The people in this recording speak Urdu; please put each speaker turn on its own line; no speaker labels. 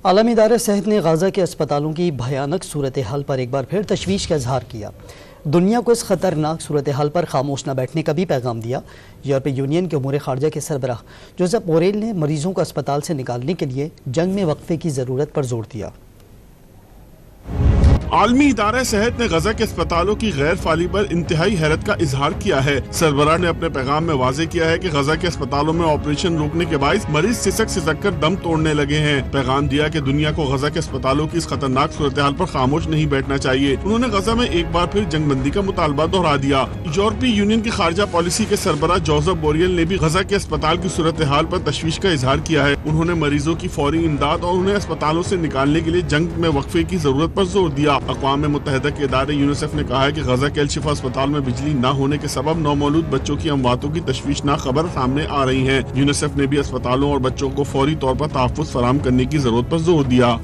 عالمی ادارہ صحت نے غزہ کے اسپتالوں کی بھیانک صورتحال پر ایک بار پھر تشویش کا اظہار کیا۔ دنیا کو اس خطرناک صورتحال پر خاموش نہ بیٹھنے کا بھی پیغام دیا۔ یورپی یونین کے امور خارجہ کے سربراہ جوزپ بوریل نے مریضوں کو اسپتال سے نکالنے کے لیے جنگ میں وقفے کی ضرورت پر زور دیا۔
عالمی ادارہ صحت نے غزہ کے اسپتالوں کی غیر فعالی پر انتہائی حیرت کا اظہار کیا ہے۔ سربراہ نے اپنے پیغام میں واضح کیا ہے کہ غزہ کے اسپتالوں میں آپریشن روکنے کے باعث مریض سسک کر دم توڑنے لگے ہیں۔ پیغام دیا کہ دنیا کو غزہ کے اسپتالوں کی اس خطرناک صورتحال پر خاموش نہیں بیٹھنا چاہیے۔ انہوں نے غزہ میں ایک بار پھر جنگ بندی کا مطالبہ دہرا دیا۔ یورپی یونین کی خارجہ پالیسی کے سربراہ جوزپ بوریل نے بھی غزہ کے اسپتال کی صورتحال پر تشویش کا اظہار کیا ہے۔ انہوں نے مریضوں کی فوری امداد اور انہیں اسپتالوں سے نکالنے کے لیے جنگ میں وقفے کی ضرورت پر زور دیا۔ اقوام متحدہ کے ادارے یونیسیف نے کہا ہے کہ غزہ کے الشفا اسپتال میں بجلی نہ ہونے کے سبب نومولود بچوں کی امواتوں کی تشویشناک خبر سامنے آ رہی ہیں۔ یونیسیف نے بھی اسپتالوں اور بچوں کو فوری طور پر تحفظ فراہم کرنے کی ضرورت پر زور دیا۔